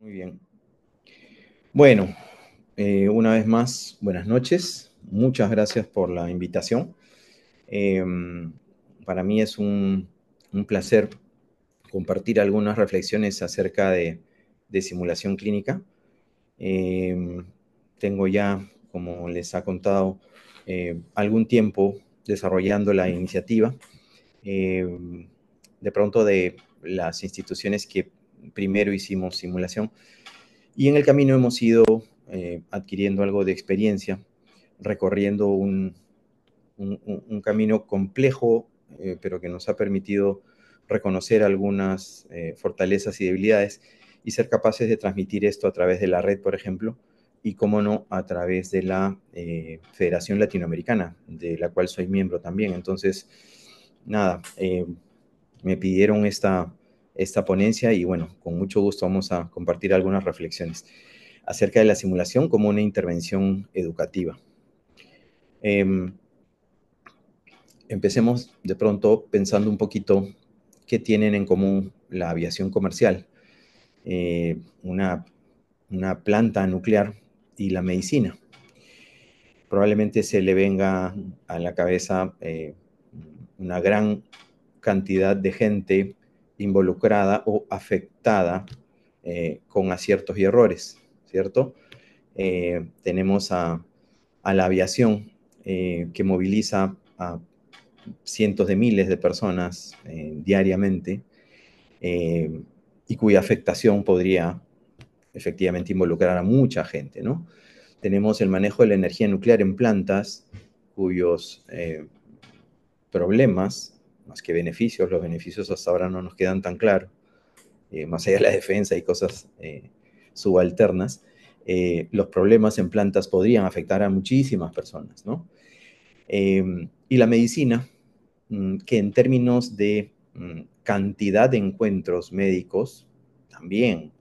Muy bien. Bueno, una vez más, buenas noches. Muchas gracias por la invitación. Eh, para mí es un placer compartir algunas reflexiones acerca de simulación clínica. Eh, tengo ya, como les ha contado, algún tiempo desarrollando la iniciativa. Eh, de pronto de las instituciones que primero hicimos simulación. Y en el camino hemos ido adquiriendo algo de experiencia, recorriendo un camino complejo, pero que nos ha permitido reconocer algunas fortalezas y debilidades y ser capaces de transmitir esto a través de la red, por ejemplo, y, cómo no, a través de la Federación Latinoamericana, de la cual soy miembro también. Entonces, nada, me pidieron esta ponencia y bueno, con mucho gusto vamos a compartir algunas reflexiones acerca de la simulación como una intervención educativa. Empecemos de pronto pensando un poquito qué tienen en común la aviación comercial, eh, una, una planta nuclear y la medicina. Probablemente se le venga a la cabeza una gran cantidad de gente involucrada o afectada con aciertos y errores, ¿cierto? Tenemos a la aviación que moviliza a cientos de miles de personas diariamente y cuya afectación podría efectivamente involucrar a mucha gente, ¿no? Tenemos el manejo de la energía nuclear en plantas cuyos problemas, más que beneficios, los beneficios hasta ahora no nos quedan tan claros, más allá de la defensa y cosas subalternas, los problemas en plantas podrían afectar a muchísimas personas, ¿no? Y la medicina, que en términos de cantidad de encuentros médicos, también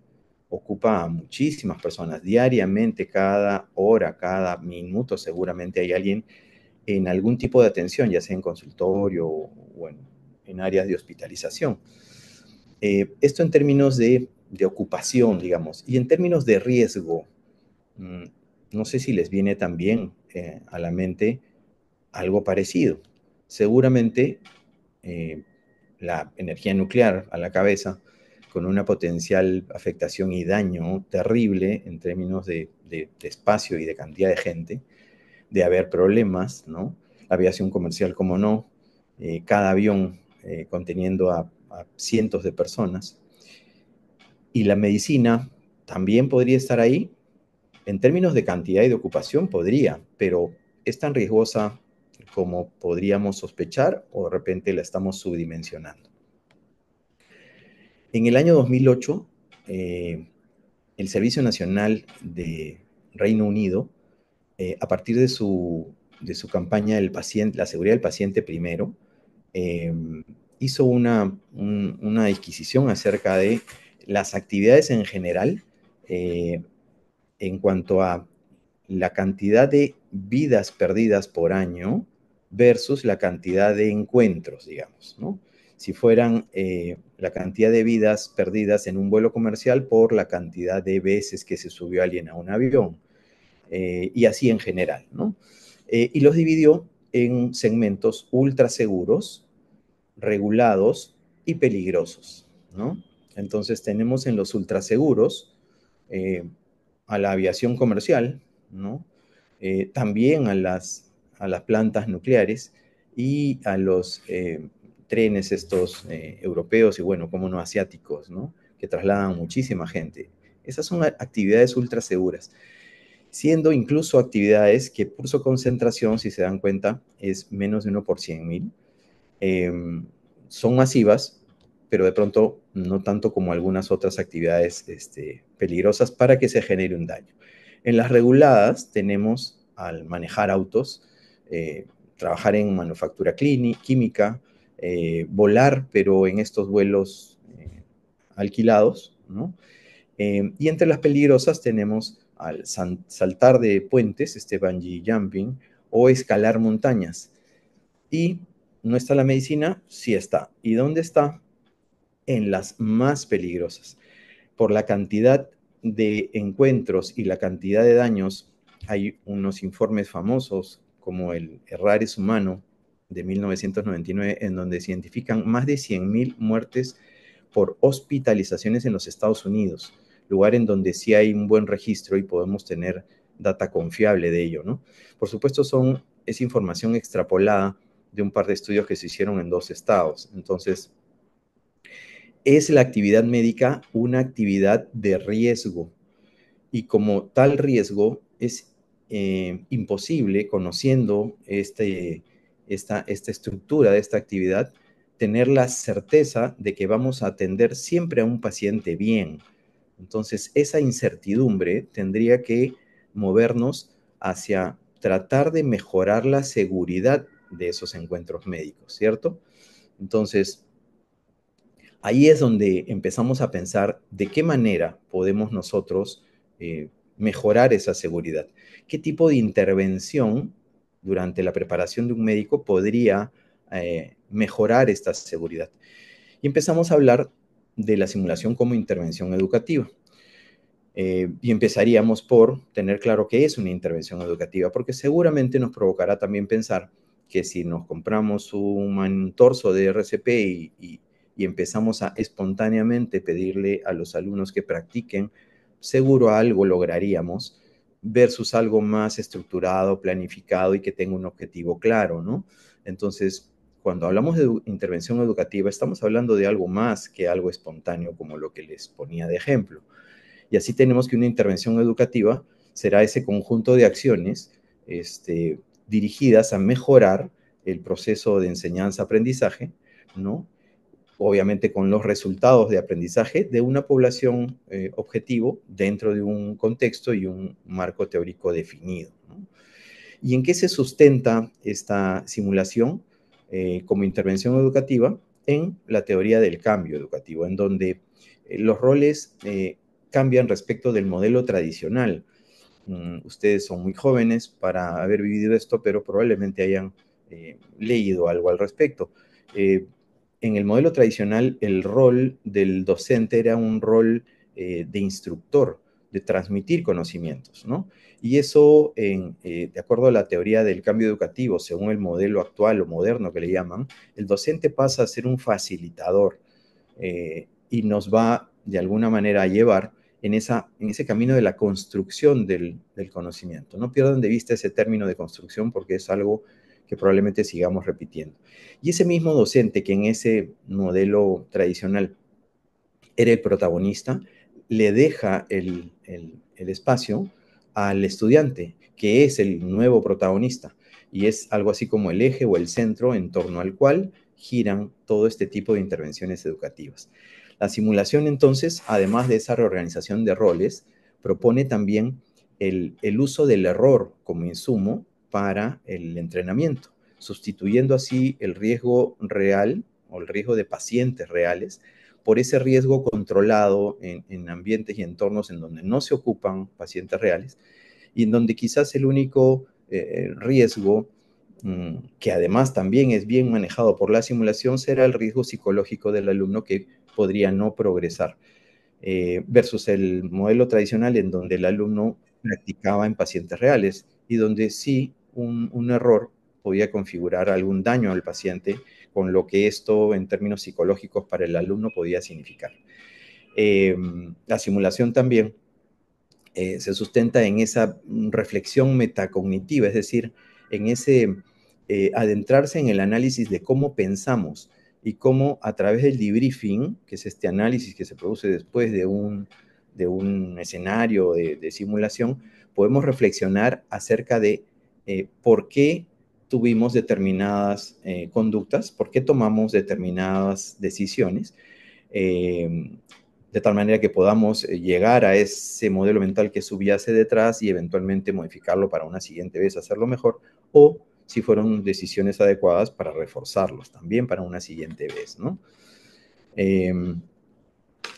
ocupa a muchísimas personas diariamente, cada hora, cada minuto, seguramente hay alguien en algún tipo de atención, ya sea en consultorio o en áreas de hospitalización. Esto en términos de ocupación, digamos, y en términos de riesgo, mmm, no sé si les viene también a la mente algo parecido. Seguramente la energía nuclear a la cabeza, con una potencial afectación y daño terrible en términos de espacio y de cantidad de gente, de haber problemas, ¿no? La aviación comercial, como no, cada avión conteniendo a cientos de personas. Y la medicina también podría estar ahí. En términos de cantidad y de ocupación podría, pero es tan riesgosa como podríamos sospechar o de repente la estamos subdimensionando. En el año 2008, el Servicio Nacional de Reino Unido, a partir de su campaña del paciente, la seguridad del paciente primero, eh, hizo una disquisición acerca de las actividades en general en cuanto a la cantidad de vidas perdidas por año versus la cantidad de encuentros, digamos, ¿no? Si fueran la cantidad de vidas perdidas en un vuelo comercial por la cantidad de veces que se subió alguien a un avión, y así en general, ¿no? Y los dividió en segmentos ultra seguros, regulados y peligrosos, ¿no? Entonces tenemos en los ultraseguros a la aviación comercial, ¿no? También a las plantas nucleares y a los trenes estos europeos y, bueno, como no, asiáticos, ¿no? Que trasladan muchísima gente. Esas son actividades ultra seguras, siendo incluso actividades que por su concentración, si se dan cuenta, es menos de 1 por 100.000. Eh, son masivas, pero de pronto no tanto como algunas otras actividades peligrosas para que se genere un daño. En las reguladas tenemos al manejar autos, trabajar en manufactura química, volar, pero en estos vuelos alquilados, ¿no? Y entre las peligrosas tenemos al saltar de puentes, bungee jumping, o escalar montañas. Y no está la medicina, sí está. ¿Y dónde está? En las más peligrosas, por la cantidad de encuentros y la cantidad de daños, hay unos informes famosos como el Errares Humano de 1999, en donde se identifican más de 100.000 muertes por hospitalizaciones en los Estados Unidos, lugar en donde sí hay un buen registro y podemos tener data confiable de ello, ¿no? Por supuesto, es información extrapolada de un par de estudios que se hicieron en 2 estados. Entonces, es la actividad médica una actividad de riesgo y como tal riesgo es imposible, conociendo esta estructura de esta actividad, tener la certeza de que vamos a atender siempre a un paciente bien. Entonces, esa incertidumbre tendría que movernos hacia tratar de mejorar la seguridad de esos encuentros médicos, ¿cierto? Entonces, ahí es donde empezamos a pensar de qué manera podemos nosotros mejorar esa seguridad. ¿Qué tipo de intervención durante la preparación de un médico podría mejorar esta seguridad? Y empezamos a hablar de la simulación como intervención educativa. Y empezaríamos por tener claro qué es una intervención educativa, porque seguramente nos provocará también pensar que si nos compramos un torso de RCP y empezamos a espontáneamente pedirle a los alumnos que practiquen, seguro algo lograríamos versus algo más estructurado, planificado y que tenga un objetivo claro, ¿no? Entonces, cuando hablamos de intervención educativa, estamos hablando de algo más que algo espontáneo como lo que les ponía de ejemplo. Y así tenemos que una intervención educativa será ese conjunto de acciones dirigidas a mejorar el proceso de enseñanza-aprendizaje, ¿no? Obviamente con los resultados de aprendizaje de una población objetivo dentro de un contexto y un marco teórico definido, ¿no? ¿Y en qué se sustenta esta simulación como intervención educativa? En la teoría del cambio educativo, en donde los roles cambian respecto del modelo tradicional. Ustedes son muy jóvenes para haber vivido esto, pero probablemente hayan leído algo al respecto. En el modelo tradicional, el rol del docente era un rol de instructor, de transmitir conocimientos, ¿no? Y eso, de acuerdo a la teoría del cambio educativo, según el modelo actual o moderno que le llaman, el docente pasa a ser un facilitador y nos va de alguna manera a llevar en ese camino de la construcción del conocimiento. No pierdan de vista ese término de construcción porque es algo que probablemente sigamos repitiendo. Y ese mismo docente que en ese modelo tradicional era el protagonista, le deja el espacio al estudiante, que es el nuevo protagonista, y es algo así como el eje o el centro en torno al cual giran todo este tipo de intervenciones educativas. La simulación, entonces, además de esa reorganización de roles, propone también el uso del error como insumo para el entrenamiento, sustituyendo así el riesgo real o el riesgo de pacientes reales por ese riesgo controlado en ambientes y entornos en donde no se ocupan pacientes reales y en donde quizás el único riesgo, que además también es bien manejado por la simulación, será el riesgo psicológico del alumno que podría no progresar, versus el modelo tradicional en donde el alumno practicaba en pacientes reales y donde sí un error podía configurar algún daño al paciente, con lo que esto en términos psicológicos para el alumno podía significar. La simulación también se sustenta en esa reflexión metacognitiva, es decir, en ese adentrarse en el análisis de cómo pensamos y cómo a través del debriefing, que es este análisis que se produce después de un escenario de simulación, podemos reflexionar acerca de por qué tuvimos determinadas conductas, por qué tomamos determinadas decisiones, eh, de tal manera que podamos llegar a ese modelo mental que subyace detrás y eventualmente modificarlo para una siguiente vez, hacerlo mejor, o si fueron decisiones adecuadas para reforzarlos también para una siguiente vez, ¿no?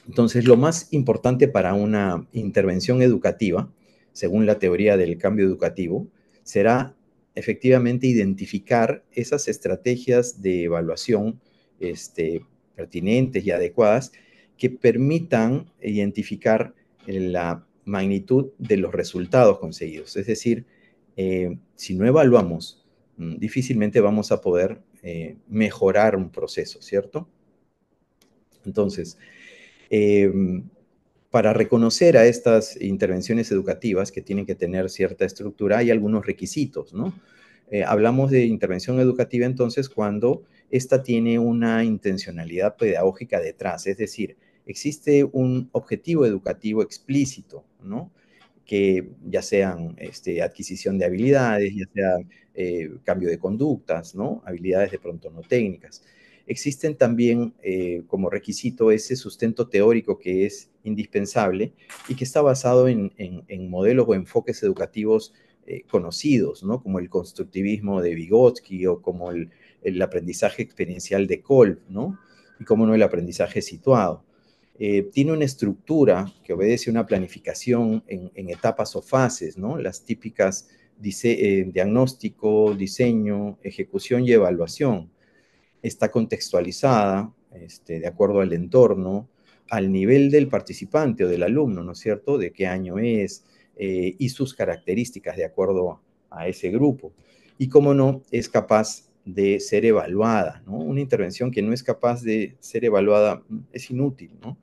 Entonces, lo más importante para una intervención educativa, según la teoría del cambio educativo, será efectivamente identificar esas estrategias de evaluación pertinentes y adecuadas que permitan identificar la magnitud de los resultados conseguidos. Es decir, si no evaluamos, difícilmente vamos a poder mejorar un proceso, ¿cierto? Entonces, para reconocer a estas intervenciones educativas que tienen que tener cierta estructura, hay algunos requisitos, ¿no? Hablamos de intervención educativa entonces cuando esta tiene una intencionalidad pedagógica detrás, es decir, existe un objetivo educativo explícito, ¿no? Que ya sean adquisición de habilidades, ya sea cambio de conductas, ¿no? Habilidades de pronto no técnicas. Existen también como requisito ese sustento teórico que es indispensable y que está basado en modelos o enfoques educativos conocidos, ¿no? Como el constructivismo de Vygotsky o como el aprendizaje experiencial de Kolb, ¿no? Y como no el aprendizaje situado. Tiene una estructura que obedece a una planificación en etapas o fases, ¿no? Las típicas diagnóstico, diseño, ejecución y evaluación. Está contextualizada de acuerdo al entorno, al nivel del participante o del alumno, ¿no es cierto? De qué año es y sus características de acuerdo a ese grupo. Y cómo no, es capaz de ser evaluada, ¿no? Una intervención que no es capaz de ser evaluada es inútil, ¿no?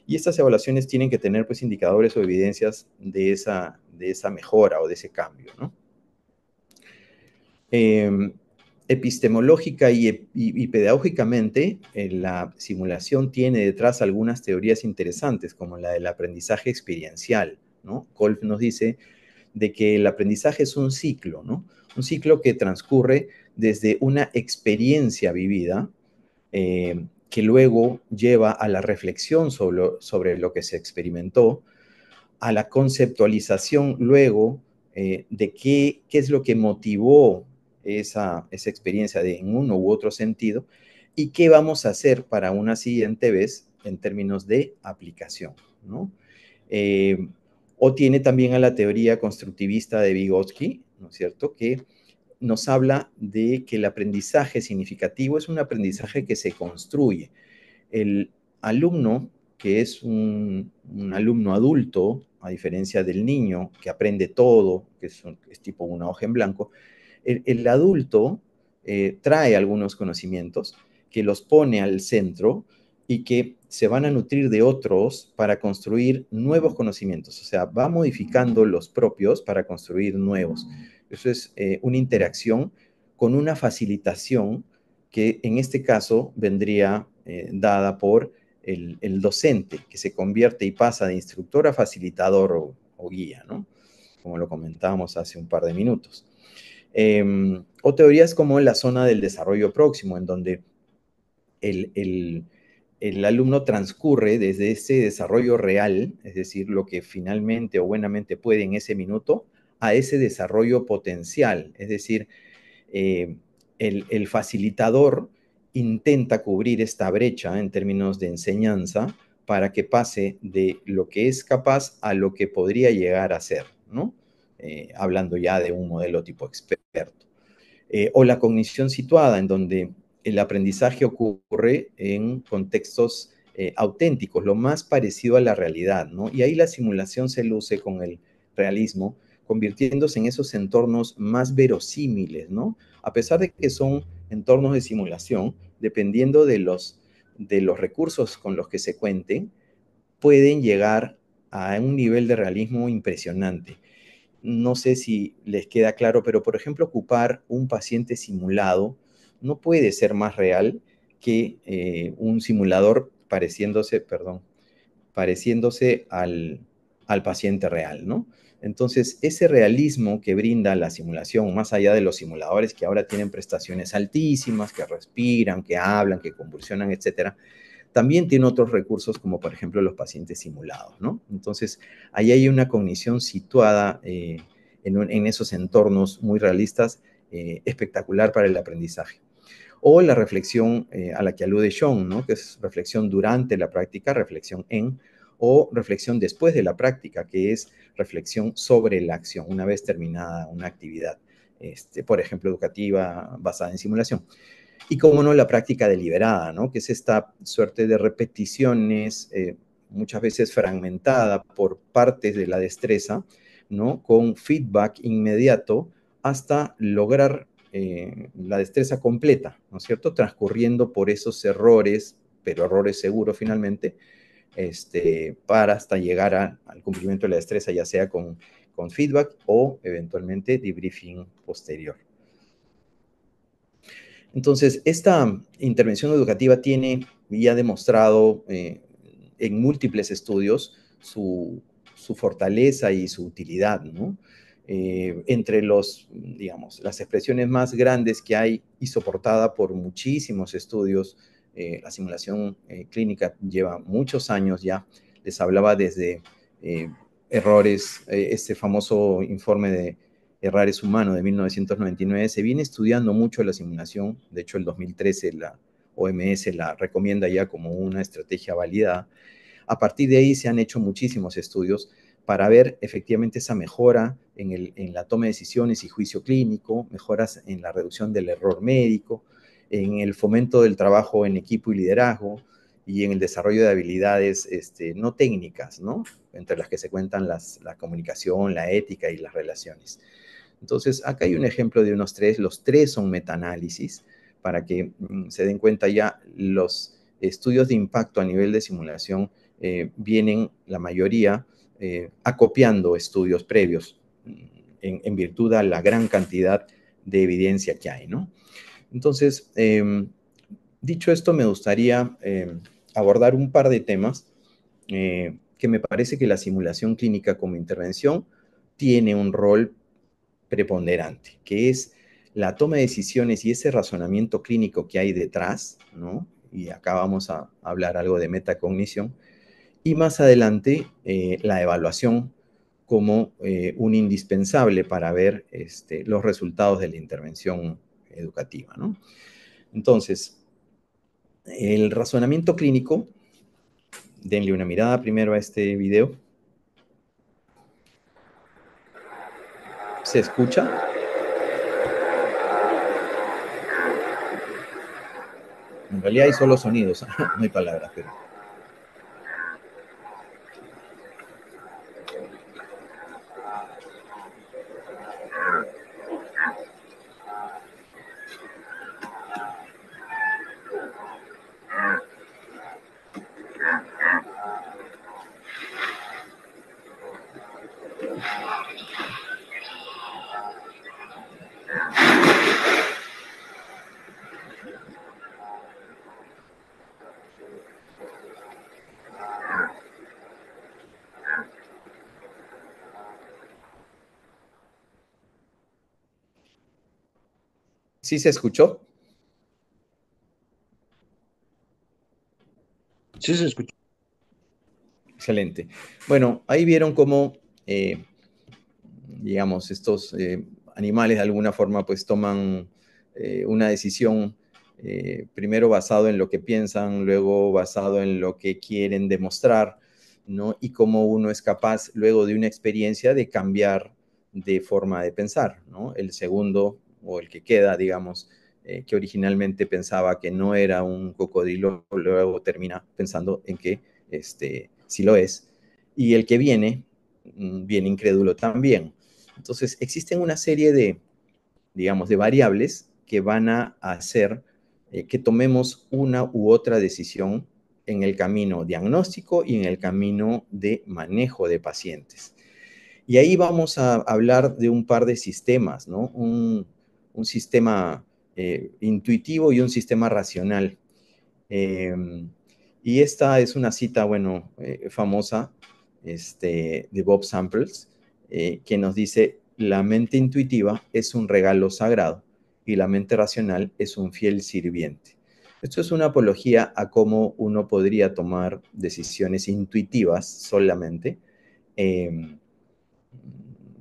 Y estas evaluaciones tienen que tener pues indicadores o evidencias de esa mejora o de ese cambio, ¿no? Epistemológica y pedagógicamente, la simulación tiene detrás algunas teorías interesantes, como la del aprendizaje experiencial, ¿no? Kolb nos dice de que el aprendizaje es un ciclo, ¿no? Un ciclo que transcurre desde una experiencia vivida, que luego lleva a la reflexión sobre lo que se experimentó, a la conceptualización luego de qué es lo que motivó esa experiencia en uno u otro sentido y qué vamos a hacer para una siguiente vez en términos de aplicación, ¿no? O tiene también a la teoría constructivista de Vygotsky, ¿no es cierto?, que nos habla de que el aprendizaje significativo es un aprendizaje que se construye. El alumno, que es un alumno adulto, a diferencia del niño que aprende todo, que es tipo una hoja en blanco, el adulto trae algunos conocimientos que los pone al centro y que se van a nutrir de otros para construir nuevos conocimientos. O sea, va modificando los propios para construir nuevos. Eso es una interacción con una facilitación que en este caso vendría dada por el docente, que se convierte y pasa de instructor a facilitador o guía, ¿no? Como lo comentábamos hace un par de minutos. O teorías como la zona del desarrollo próximo, en donde el alumno transcurre desde ese desarrollo real, es decir, lo que finalmente o buenamente puede en ese minuto, a ese desarrollo potencial, es decir, el facilitador intenta cubrir esta brecha en términos de enseñanza para que pase de lo que es capaz a lo que podría llegar a ser, ¿no? Hablando ya de un modelo tipo experto. O la cognición situada, en donde el aprendizaje ocurre en contextos auténticos, lo más parecido a la realidad, ¿no? Y ahí la simulación se luce con el realismo, convirtiéndose en esos entornos más verosímiles, ¿no? A pesar de que son entornos de simulación, dependiendo de los recursos con los que se cuenten, pueden llegar a un nivel de realismo impresionante. No sé si les queda claro, pero por ejemplo, ocupar un paciente simulado no puede ser más real que un simulador pareciéndose al paciente real, ¿no? Entonces, ese realismo que brinda la simulación, más allá de los simuladores que ahora tienen prestaciones altísimas, que respiran, que hablan, que convulsionan, etcétera, también tiene otros recursos como por ejemplo los pacientes simulados, ¿no? Entonces, ahí hay una cognición situada en esos entornos muy realistas, espectacular para el aprendizaje. O la reflexión a la que alude Sean, ¿no? Que es reflexión durante la práctica, reflexión en, o reflexión después de la práctica, que es reflexión sobre la acción, una vez terminada una actividad, por ejemplo, educativa basada en simulación. Y cómo no, la práctica deliberada, ¿no? Que es esta suerte de repeticiones, muchas veces fragmentada por partes de la destreza, ¿no? Con feedback inmediato hasta lograr la destreza completa, ¿no es cierto? Transcurriendo por esos errores, pero errores seguros finalmente, para hasta llegar al cumplimiento de la destreza, ya sea con feedback o eventualmente debriefing posterior. Entonces, esta intervención educativa tiene y ha demostrado en múltiples estudios su fortaleza y su utilidad, ¿no? Entre digamos, las expresiones más grandes que hay y soportada por muchísimos estudios, la simulación clínica lleva muchos años ya. Les hablaba desde errores, este famoso informe de errores humanos de 1999, se viene estudiando mucho la simulación. De hecho, el 2013 la OMS la recomienda ya como una estrategia válida. A partir de ahí se han hecho muchísimos estudios para ver efectivamente esa mejora en la toma de decisiones y juicio clínico, mejoras en la reducción del error médico, en el fomento del trabajo en equipo y liderazgo, y en el desarrollo de habilidades no técnicas, ¿no? Entre las que se cuentan la comunicación, la ética y las relaciones. Entonces, acá hay un ejemplo de unos tres. Los tres son metaanálisis, para que se den cuenta ya los estudios de impacto a nivel de simulación vienen, la mayoría, acopiando estudios previos en virtud a la gran cantidad de evidencia que hay, ¿no? Entonces, dicho esto, me gustaría abordar un par de temas que me parece que la simulación clínica como intervención tiene un rol preponderante, que es la toma de decisiones y ese razonamiento clínico que hay detrás, ¿no? Y acá vamos a hablar algo de metacognición. Y más adelante, la evaluación como un indispensable para ver los resultados de la intervención educativa, ¿no? Entonces, el razonamiento clínico, denle una mirada primero a este video. ¿Se escucha? En realidad hay solo sonidos, no hay palabras, pero... ¿Sí se escuchó? Sí, se escucha. Excelente. Bueno, ahí vieron cómo, digamos, estos animales de alguna forma pues toman una decisión primero basado en lo que piensan, luego basado en lo que quieren demostrar, ¿no? Y cómo uno es capaz, luego de una experiencia, de cambiar de forma de pensar, ¿no? El segundo, o el que queda, digamos, que originalmente pensaba que no era un cocodrilo, luego termina pensando en que sí lo es. Y el que viene, viene incrédulo también. Entonces, existen una serie de, digamos, de variables que van a hacer que tomemos una u otra decisión en el camino diagnóstico y en el camino de manejo de pacientes. Y ahí vamos a hablar de un par de sistemas, ¿no? Un sistema intuitivo y un sistema racional. Eh, y esta es una cita, bueno, famosa de Bob Samples, que nos dice, la mente intuitiva es un regalo sagrado y la mente racional es un fiel sirviente. Esto es una apología a cómo uno podría tomar decisiones intuitivas solamente, eh,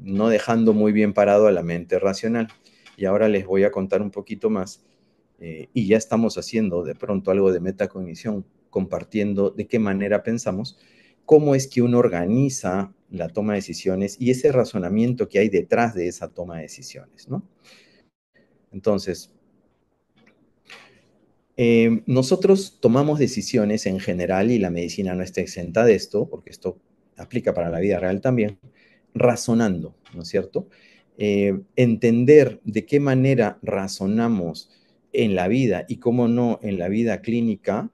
no dejando muy bien parado a la mente racional. Y ahora les voy a contar un poquito más. Y ya estamos haciendo de pronto algo de metacognición, compartiendo de qué manera pensamos, cómo es que uno organiza la toma de decisiones y ese razonamiento que hay detrás de esa toma de decisiones, ¿no? Entonces, Nosotros tomamos decisiones en general, y la medicina no está exenta de esto, porque esto aplica para la vida real también, razonando, ¿no es cierto? Entender de qué manera razonamos en la vida y cómo no en la vida clínica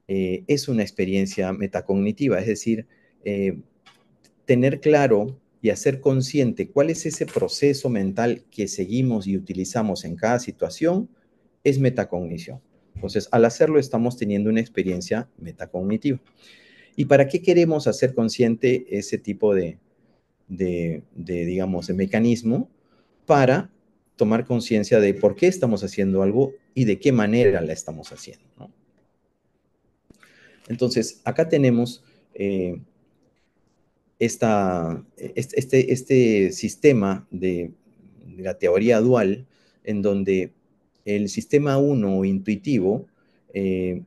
es una experiencia metacognitiva, es decir, eh, tener claro y hacer consciente cuál es ese proceso mental que seguimos y utilizamos en cada situación es metacognición. Entonces, al hacerlo estamos teniendo una experiencia metacognitiva. ¿Y para qué queremos hacer consciente ese tipo digamos, de mecanismo? Para tomar conciencia de por qué estamos haciendo algo y de qué manera la estamos haciendo, ¿no? Entonces, acá tenemos este sistema de la teoría dual, en donde el sistema 1 intuitivo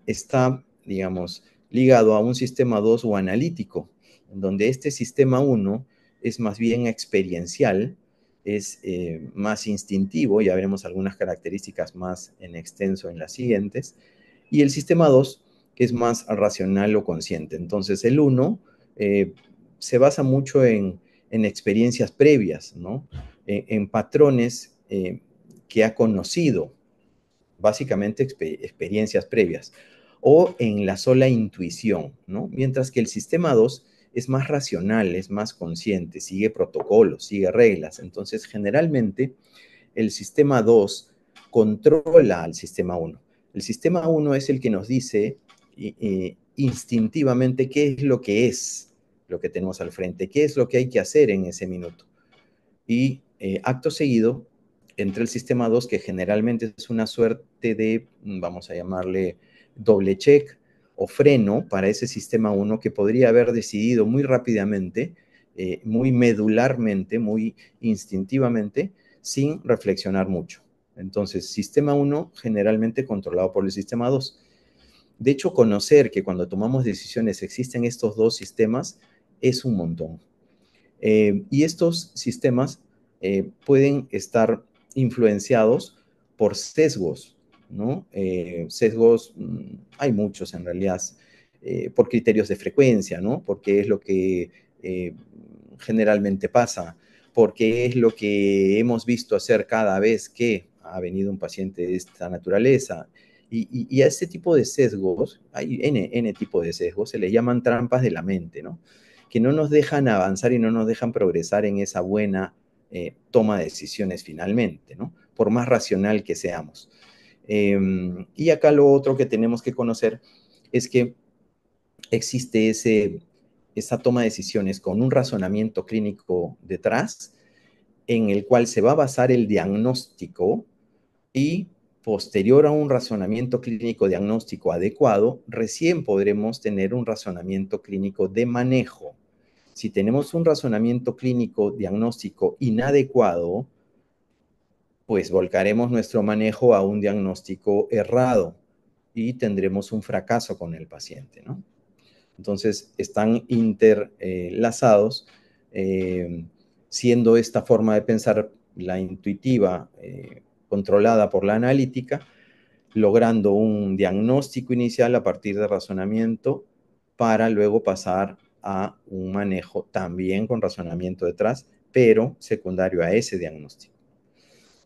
está, digamos, ligado a un sistema 2 o analítico, en donde este sistema 1 es más bien experiencial, es más instintivo, ya veremos algunas características más en extenso en las siguientes, y el sistema 2 es más racional o consciente. Entonces, el 1 se basa mucho en experiencias previas, ¿no? En patrones que ha conocido, básicamente experiencias previas, o en la sola intuición, ¿no? Mientras que el sistema 2 es más racional, es más consciente, sigue protocolos, sigue reglas. Entonces, generalmente, el sistema 2 controla al sistema 1. El sistema 1 es el que nos dice instintivamente qué es lo que tenemos al frente, qué es lo que hay que hacer en ese minuto. Y acto seguido, entre el sistema 2, que generalmente es una suerte de, vamos a llamarle, doble check o freno para ese sistema 1 que podría haber decidido muy rápidamente, muy medularmente, muy instintivamente, sin reflexionar mucho. Entonces, sistema 1 generalmente controlado por el sistema 2. De hecho, conocer que cuando tomamos decisiones existen estos dos sistemas es un montón. Y estos sistemas pueden estar influenciados por sesgos, ¿no? Sesgos, hay muchos en realidad, por criterios de frecuencia, ¿no? Porque es lo que generalmente pasa, porque es lo que hemos visto hacer cada vez que ha venido un paciente de esta naturaleza. Y a este tipo de sesgos, hay N tipo de sesgos, se les llaman trampas de la mente, ¿no? Que no nos dejan avanzar y no nos dejan progresar en esa buena toma de decisiones finalmente, ¿no? Por más racional que seamos. Y acá lo otro que tenemos que conocer es que existe esa toma de decisiones con un razonamiento clínico detrás, en el cual se va a basar el diagnóstico y posterior a un razonamiento clínico diagnóstico adecuado, recién podremos tener un razonamiento clínico de manejo. Si tenemos un razonamiento clínico diagnóstico inadecuado, pues volcaremos nuestro manejo a un diagnóstico errado y tendremos un fracaso con el paciente, ¿no? Entonces, están interlazados, siendo esta forma de pensar la intuitiva, controlada por la analítica, logrando un diagnóstico inicial a partir de razonamiento para luego pasar a un manejo también con razonamiento detrás, pero secundario a ese diagnóstico.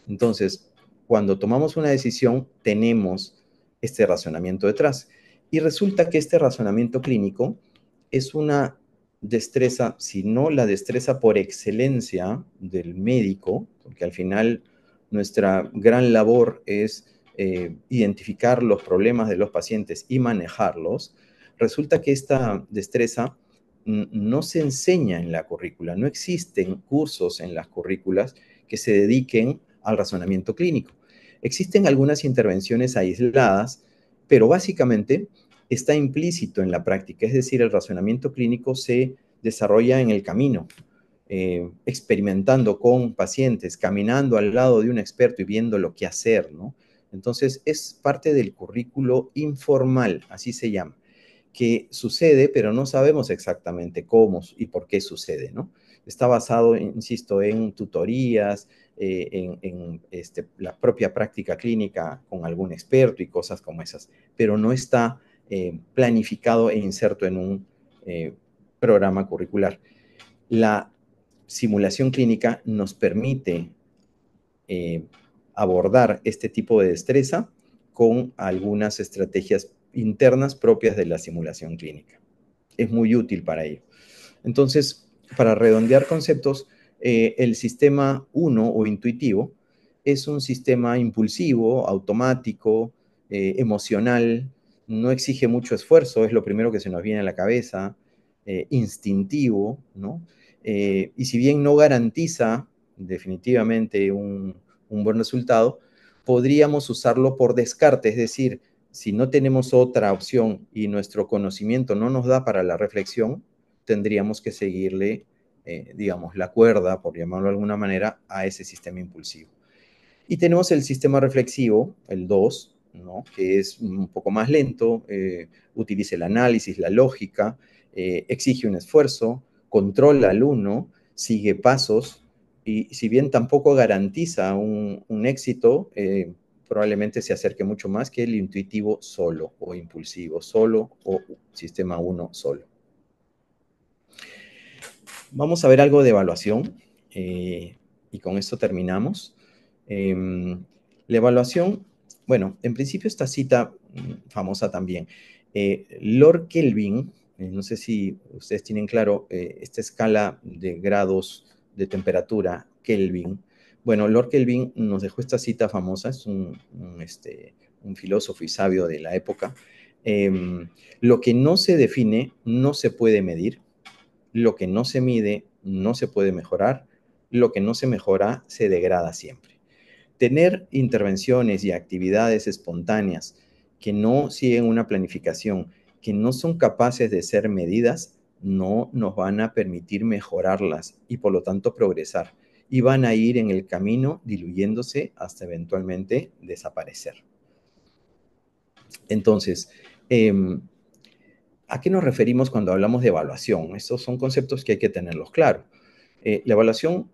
Entonces, cuando tomamos una decisión, tenemos este razonamiento detrás. Y resulta que este razonamiento clínico es una destreza, si no la destreza por excelencia del médico, porque al final nuestra gran labor es identificar los problemas de los pacientes y manejarlos. Resulta que esta destreza no se enseña en la currícula, no existen cursos en las currículas que se dediquen al razonamiento clínico. Existen algunas intervenciones aisladas, pero básicamente está implícito en la práctica, es decir, el razonamiento clínico se desarrolla en el camino, experimentando con pacientes, caminando al lado de un experto y viendo lo que hacer, ¿no? Entonces, es parte del currículo informal, así se llama, que sucede, pero no sabemos exactamente cómo y por qué sucede, ¿no? Está basado, insisto, en tutorías, la propia práctica clínica con algún experto y cosas como esas, pero no está planificado e inserto en un programa curricular. La simulación clínica nos permite abordar este tipo de destreza con algunas estrategias internas propias de la simulación clínica. Es muy útil para ello. Entonces, para redondear conceptos, el sistema 1 o intuitivo es un sistema impulsivo, automático, emocional, no exige mucho esfuerzo, es lo primero que se nos viene a la cabeza, instintivo, ¿no? Y si bien no garantiza definitivamente un buen resultado, podríamos usarlo por descarte, es decir, si no tenemos otra opción y nuestro conocimiento no nos da para la reflexión, tendríamos que seguirle, digamos, la cuerda, por llamarlo de alguna manera, a ese sistema impulsivo. Y tenemos el sistema reflexivo, el 2, ¿no? Que es un poco más lento, utiliza el análisis, la lógica, exige un esfuerzo, controla al uno, sigue pasos, y si bien tampoco garantiza un éxito, probablemente se acerque mucho más que el intuitivo solo, o impulsivo solo, o sistema 1 solo. Vamos a ver algo de evaluación, y con esto terminamos. La evaluación, bueno, en principio esta cita famosa también. Lord Kelvin, no sé si ustedes tienen claro esta escala de grados de temperatura, Kelvin. Bueno, Lord Kelvin nos dejó esta cita famosa, es un filósofo y sabio de la época. Lo que no se define no se puede medir, lo que no se mide no se puede mejorar, lo que no se mejora se degrada siempre. Tener intervenciones y actividades espontáneas que no siguen una planificación, que no son capaces de ser medidas, no nos van a permitir mejorarlas y por lo tanto progresar. Y van a ir en el camino diluyéndose hasta eventualmente desaparecer. Entonces, ¿a qué nos referimos cuando hablamos de evaluación? Estos son conceptos que hay que tenerlos claros. La evaluación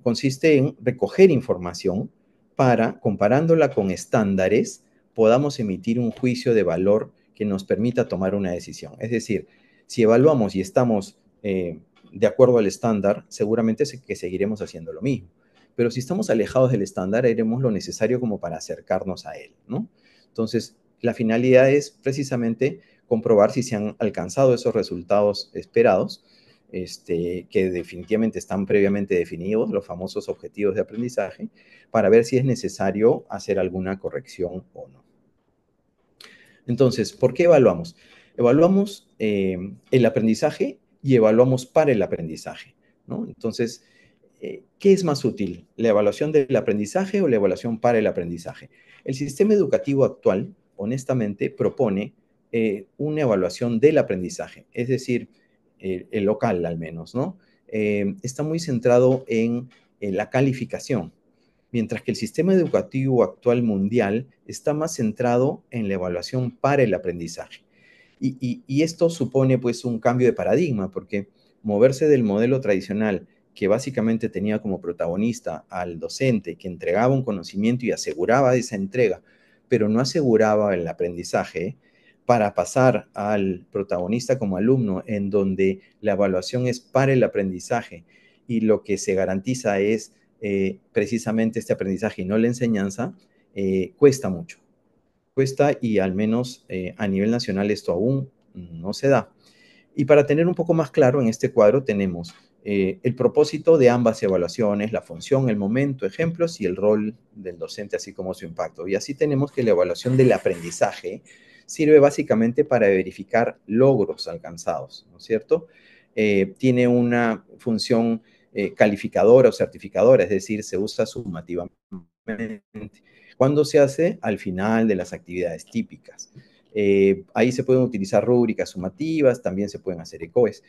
consiste en recoger información para, comparándola con estándares, podamos emitir un juicio de valor que nos permita tomar una decisión. Es decir, si evaluamos y estamos de acuerdo al estándar, seguramente que seguiremos haciendo lo mismo. Pero si estamos alejados del estándar, haremos lo necesario como para acercarnos a él, ¿no? Entonces, la finalidad es precisamente comprobar si se han alcanzado esos resultados esperados, que definitivamente están previamente definidos, los famosos objetivos de aprendizaje, para ver si es necesario hacer alguna corrección o no. Entonces, ¿por qué evaluamos? Evaluamos el aprendizaje y evaluamos para el aprendizaje, ¿no? Entonces, ¿qué es más útil? ¿La evaluación del aprendizaje o la evaluación para el aprendizaje? El sistema educativo actual, honestamente, propone una evaluación del aprendizaje, es decir, el local al menos, ¿no? Está muy centrado en la calificación, mientras que el sistema educativo actual mundial está más centrado en la evaluación para el aprendizaje. Y esto supone pues un cambio de paradigma, porque moverse del modelo tradicional que básicamente tenía como protagonista al docente que entregaba un conocimiento y aseguraba esa entrega, pero no aseguraba el aprendizaje, para pasar al protagonista como alumno, en donde la evaluación es para el aprendizaje y lo que se garantiza es precisamente este aprendizaje y no la enseñanza, cuesta mucho. Cuesta y al menos a nivel nacional esto aún no se da. Y para tener un poco más claro, en este cuadro tenemos el propósito de ambas evaluaciones, la función, el momento, ejemplos y el rol del docente, así como su impacto. Y así tenemos que la evaluación del aprendizaje sirve básicamente para verificar logros alcanzados, ¿no es cierto? Tiene una función calificadora o certificadora, es decir, se usa sumativamente. ¿Cuándo se hace? Al final de las actividades típicas. Ahí se pueden utilizar rúbricas sumativas, también se pueden hacer ECOES.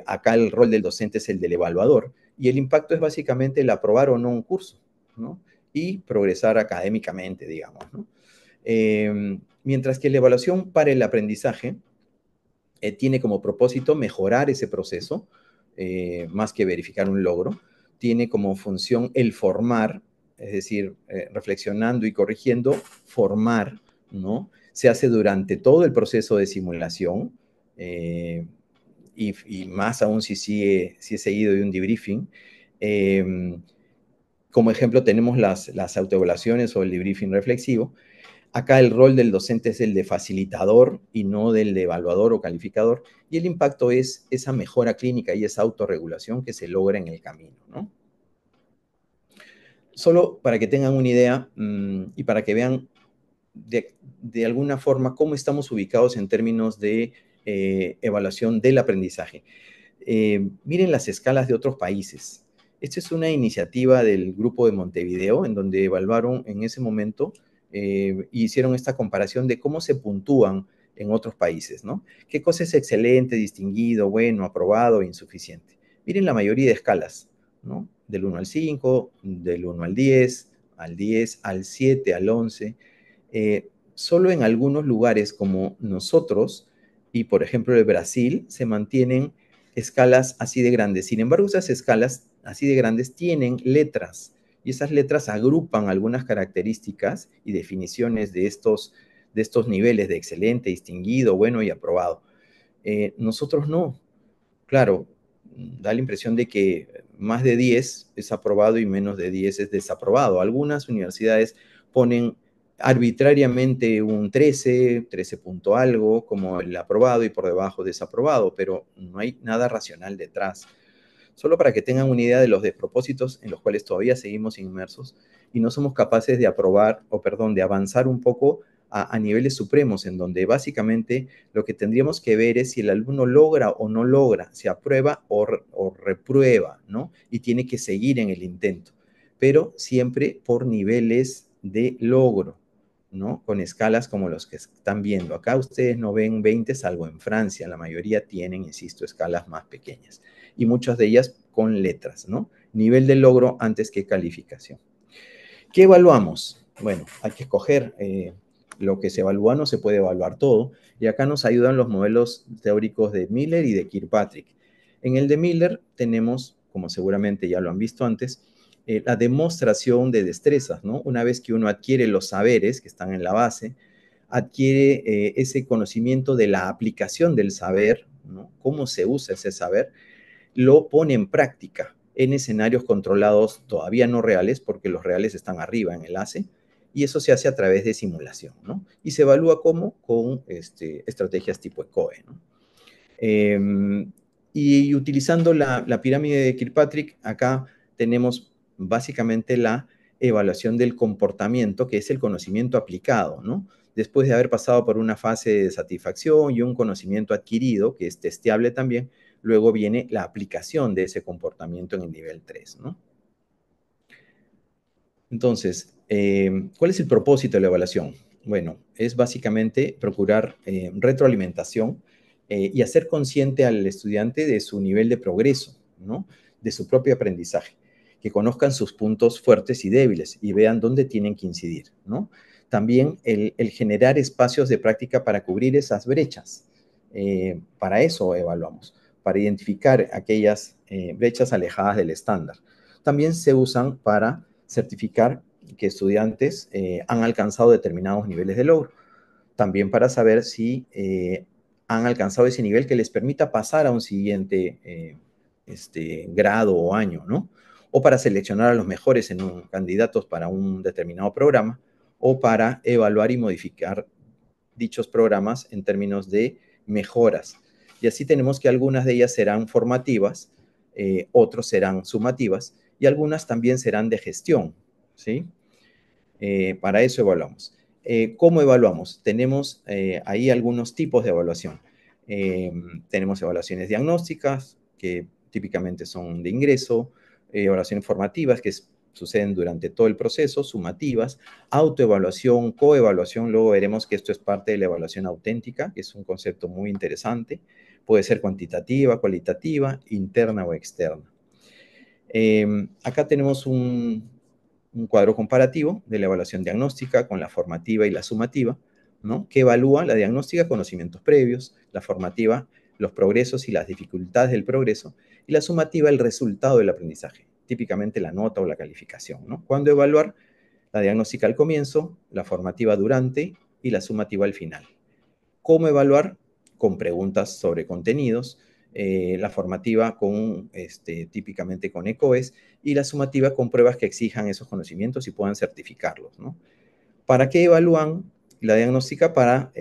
Acá el rol del docente es el del evaluador y el impacto es básicamente el aprobar o no un curso, ¿no? Y progresar académicamente, digamos, ¿no? Mientras que la evaluación para el aprendizaje tiene como propósito mejorar ese proceso, más que verificar un logro. Tiene como función el formar es decir, reflexionando y corrigiendo, formar, ¿no? Se hace durante todo el proceso de simulación, y más aún si es seguido de un debriefing. Como ejemplo tenemos las autoevaluaciones o el debriefing reflexivo. Acá el rol del docente es el de facilitador y no del de evaluador o calificador, y el impacto es esa mejora clínica y esa autorregulación que se logra en el camino, ¿no? Solo para que tengan una idea y para que vean de alguna forma cómo estamos ubicados en términos de evaluación del aprendizaje. Miren las escalas de otros países. Esta es una iniciativa del Grupo de Montevideo, en donde evaluaron en ese momento hicieron esta comparación de cómo se puntúan en otros países, ¿no? ¿Qué cosa es excelente, distinguido, bueno, aprobado e insuficiente? Miren la mayoría de escalas, ¿no? Del 1 al 5, del 1 al 10, al 7, al 11. Solo en algunos lugares como nosotros, y por ejemplo el Brasil, se mantienen escalas así de grandes. Sin embargo, esas escalas así de grandes tienen letras, y esas letras agrupan algunas características y definiciones de estos niveles de excelente, distinguido, bueno y aprobado. Nosotros no. Claro, da la impresión de que más de 10 es aprobado y menos de 10 es desaprobado. Algunas universidades ponen arbitrariamente un 13, 13 punto algo, como el aprobado y por debajo desaprobado, pero no hay nada racional detrás. Solo para que tengan una idea de los despropósitos en los cuales todavía seguimos inmersos y no somos capaces de aprobar, o perdón, de avanzar un poco a niveles supremos, en donde básicamente lo que tendríamos que ver es si el alumno logra o no logra, si aprueba o reprueba, ¿no? Y tiene que seguir en el intento, pero siempre por niveles de logro, ¿no? Con escalas como los que están viendo. Acá ustedes no ven 20, salvo en Francia. La mayoría tienen, insisto, escalas más pequeñas. Y muchas de ellas con letras, ¿no? Nivel de logro antes que calificación. ¿Qué evaluamos? Bueno, hay que escoger. Lo que se evalúa no se puede evaluar todo. Y acá nos ayudan los modelos teóricos de Miller y de Kirkpatrick. En el de Miller tenemos, como seguramente ya lo han visto antes, la demostración de destrezas, ¿no? Una vez que uno adquiere los saberes que están en la base, adquiere ese conocimiento de la aplicación del saber, ¿no? Cómo se usa ese saber, lo pone en práctica en escenarios controlados todavía no reales, porque los reales están arriba en el ACE, y eso se hace a través de simulación, ¿no? Y se evalúa cómo con estrategias tipo ECOE, ¿no? Y utilizando la pirámide de Kirkpatrick, acá tenemos básicamente la evaluación del comportamiento, que es el conocimiento aplicado, ¿no? Después de haber pasado por una fase de satisfacción y un conocimiento adquirido, que es testeable también, luego viene la aplicación de ese comportamiento en el nivel 3, ¿no? Entonces, ¿cuál es el propósito de la evaluación? Bueno, es básicamente procurar retroalimentación y hacer consciente al estudiante de su nivel de progreso, ¿no? De su propio aprendizaje, que conozcan sus puntos fuertes y débiles y vean dónde tienen que incidir, ¿no? También el generar espacios de práctica para cubrir esas brechas. Para eso evaluamos, para identificar aquellas brechas alejadas del estándar. También se usan para certificar que estudiantes han alcanzado determinados niveles de logro. También para saber si han alcanzado ese nivel que les permita pasar a un siguiente grado o año, ¿no? O para seleccionar a los mejores candidatos para un determinado programa, o para evaluar y modificar dichos programas en términos de mejoras. Y así tenemos que algunas de ellas serán formativas, otros serán sumativas y algunas también serán de gestión, ¿sí? Para eso evaluamos. ¿Cómo evaluamos? Tenemos ahí algunos tipos de evaluación. Tenemos evaluaciones diagnósticas, que típicamente son de ingreso, evaluaciones formativas, que suceden durante todo el proceso, sumativas, autoevaluación, coevaluación. Luego veremos que esto es parte de la evaluación auténtica, que es un concepto muy interesante. Puede ser cuantitativa, cualitativa, interna o externa. Acá tenemos un cuadro comparativo de la evaluación diagnóstica con la formativa y la sumativa, ¿no? Que evalúa la diagnóstica, conocimientos previos, la formativa, los progresos y las dificultades del progreso, y la sumativa, el resultado del aprendizaje. típicamente la nota o la calificación, ¿no? ¿Cuándo evaluar? La diagnóstica al comienzo, la formativa durante y la sumativa al final. ¿Cómo evaluar? Con preguntas sobre contenidos, la formativa típicamente con ECOES y la sumativa con pruebas que exijan esos conocimientos y puedan certificarlos, ¿no? ¿Para qué evalúan la diagnóstica? Para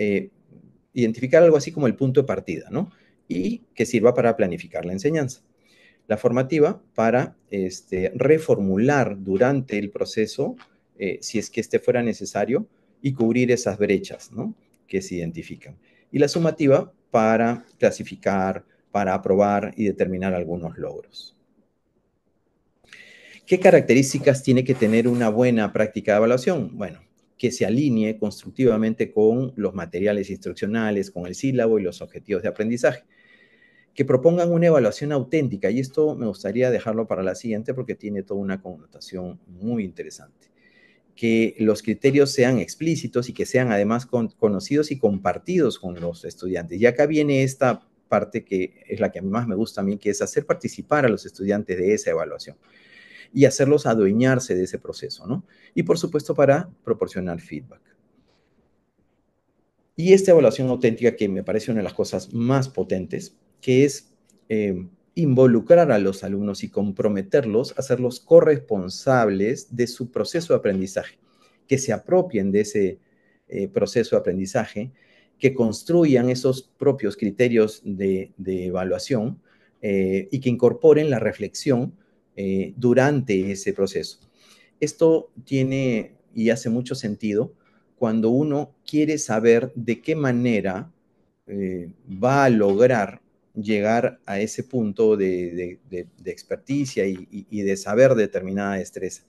identificar algo así como el punto de partida, ¿no? Y que sirva para planificar la enseñanza. La formativa para reformular durante el proceso, si es que este fuera necesario, y cubrir esas brechas, ¿no?, que se identifican. Y la sumativa para clasificar, para aprobar y determinar algunos logros. ¿Qué características tiene que tener una buena práctica de evaluación? Bueno, que se alinee constructivamente con los materiales instruccionales, con el sílabo y los objetivos de aprendizaje. Que propongan una evaluación auténtica, y esto me gustaría dejarlo para la siguiente porque tiene toda una connotación muy interesante. Que los criterios sean explícitos y que sean además conocidos y compartidos con los estudiantes. Y acá viene esta parte que es la que más me gusta a mí, que es hacer participar a los estudiantes de esa evaluación y hacerlos adueñarse de ese proceso, ¿no? Y por supuesto para proporcionar feedback. Y esta evaluación auténtica, que me parece una de las cosas más potentes, que es involucrar a los alumnos y comprometerlos, hacerlos corresponsables de su proceso de aprendizaje, que se apropien de ese proceso de aprendizaje, que construyan esos propios criterios de evaluación y que incorporen la reflexión durante ese proceso. Esto tiene y hace mucho sentido cuando uno quiere saber de qué manera va a lograr llegar a ese punto de experticia y de saber determinada destreza.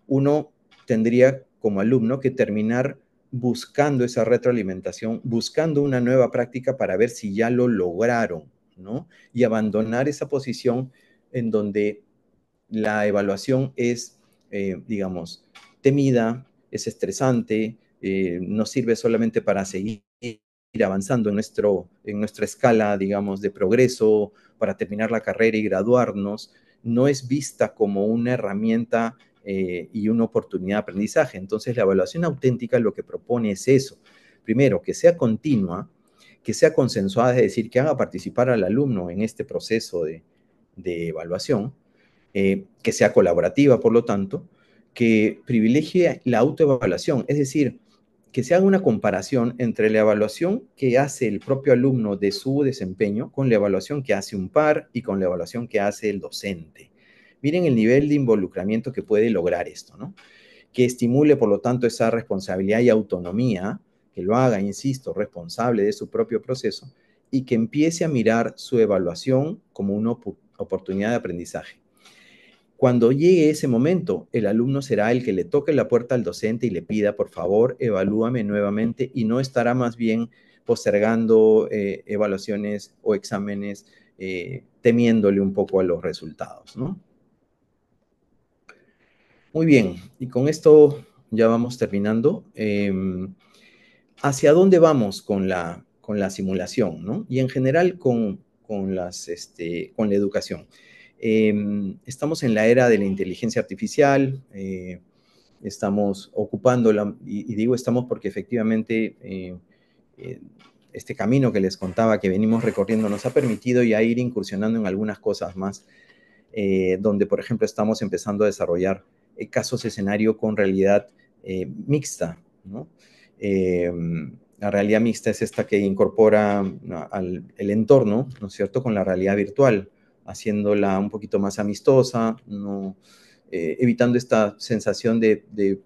Uno tendría como alumno que terminar buscando esa retroalimentación, buscando una nueva práctica para ver si ya lo lograron, ¿no? Y abandonar esa posición en donde la evaluación es, digamos, temida, es estresante, nos sirve solamente para seguir avanzando en nuestra escala, digamos, de progreso, para terminar la carrera y graduarnos. No es vista como una herramienta y una oportunidad de aprendizaje. Entonces, la evaluación auténtica lo que propone es eso. Primero, que sea continua, que sea consensuada, es decir, que haga participar al alumno en este proceso de evaluación, que sea colaborativa, por lo tanto, que privilegie la autoevaluación, es decir, que se haga una comparación entre la evaluación que hace el propio alumno de su desempeño con la evaluación que hace un par y con la evaluación que hace el docente. Miren el nivel de involucramiento que puede lograr esto, ¿no? Que estimule, por lo tanto, esa responsabilidad y autonomía, que lo haga, insisto, responsable de su propio proceso y que empiece a mirar su evaluación como una oportunidad de aprendizaje. Cuando llegue ese momento, el alumno será el que le toque la puerta al docente y le pida, por favor, evalúame nuevamente, y no estará más bien postergando evaluaciones o exámenes, temiéndole un poco a los resultados, ¿no? Muy bien, y con esto ya vamos terminando. ¿Hacia dónde vamos con la simulación, ¿no? Y en general con la educación. Estamos en la era de la inteligencia artificial, estamos ocupándola, y digo estamos porque efectivamente eh, este camino que les contaba que venimos recorriendo nos ha permitido ya ir incursionando en algunas cosas más, donde por ejemplo estamos empezando a desarrollar casos de escenario con realidad mixta, ¿no? Eh, la realidad mixta es esta que incorpora el entorno, ¿no es cierto?, con la realidad virtual, haciéndola un poquito más amistosa, ¿no? Evitando esta sensación de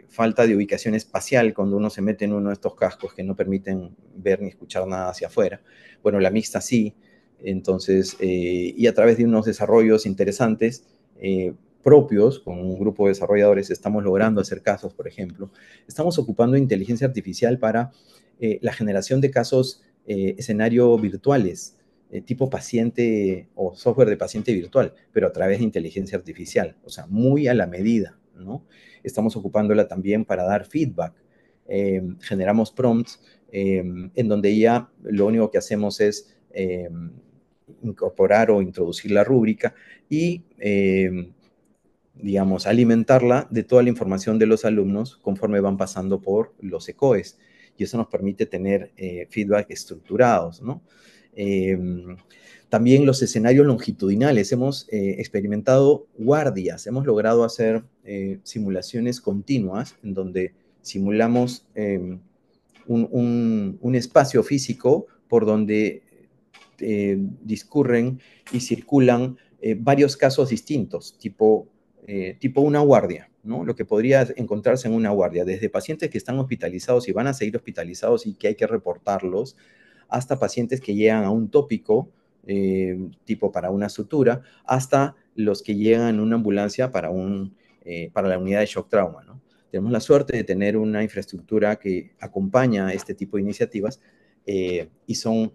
falta de ubicación espacial cuando uno se mete en uno de estos cascos que no permiten ver ni escuchar nada hacia afuera. Bueno, la mixta sí. Entonces, y a través de unos desarrollos interesantes, propios, con un grupo de desarrolladores, estamos logrando hacer casos, por ejemplo. Estamos ocupando inteligencia artificial para la generación de casos escenario virtuales, tipo paciente o software de paciente virtual, pero a través de inteligencia artificial, o sea, muy a la medida, ¿no? Estamos ocupándola también para dar feedback. Generamos prompts en donde ya lo único que hacemos es incorporar o introducir la rúbrica y, digamos, alimentarla de toda la información de los alumnos conforme van pasando por los ECOES. Y eso nos permite tener feedback estructurados, ¿no? También los escenarios longitudinales. Hemos experimentado guardias, hemos logrado hacer simulaciones continuas en donde simulamos un espacio físico por donde discurren y circulan varios casos distintos, tipo una guardia, ¿no? Lo que podría encontrarse en una guardia, desde pacientes que están hospitalizados y van a seguir hospitalizados y que hay que reportarlos, hasta pacientes que llegan a un tópico, tipo para una sutura, hasta los que llegan en una ambulancia para la unidad de shock trauma, ¿no? Tenemos la suerte de tener una infraestructura que acompaña este tipo de iniciativas y son,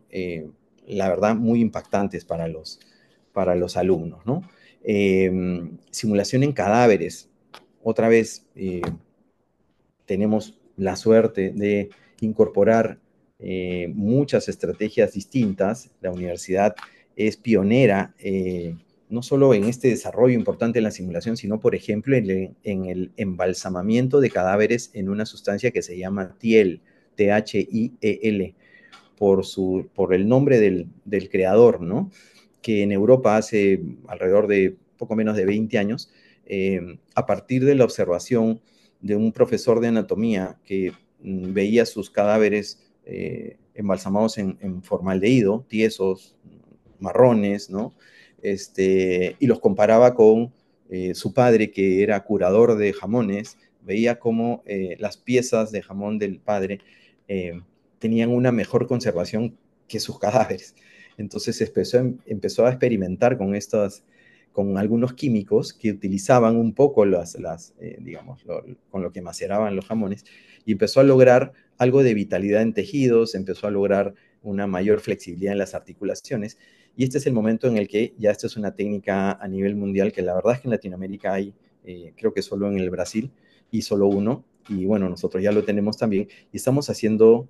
la verdad, muy impactantes para los alumnos, ¿no? Simulación en cadáveres. Otra vez, tenemos la suerte de incorporar muchas estrategias distintas. La universidad es pionera no solo en este desarrollo importante en la simulación, sino, por ejemplo, en el embalsamamiento de cadáveres en una sustancia que se llama TIEL, THIEL, por el nombre del creador, ¿no? Que en Europa hace alrededor de poco menos de 20 años, a partir de la observación de un profesor de anatomía que veía sus cadáveres embalsamados en formaldehído, tiesos, marrones, ¿no? Y los comparaba con su padre, que era curador de jamones, veía cómo las piezas de jamón del padre tenían una mejor conservación que sus cadáveres. Entonces empezó a experimentar con algunos químicos que utilizaban un poco digamos, con lo que maceraban los jamones, y empezó a lograr algo de vitalidad en tejidos, empezó a lograr una mayor flexibilidad en las articulaciones, y este es el momento en el que ya esto es una técnica a nivel mundial, que la verdad es que en Latinoamérica hay, creo que solo en el Brasil, y solo uno, y bueno, nosotros ya lo tenemos también, y estamos haciendo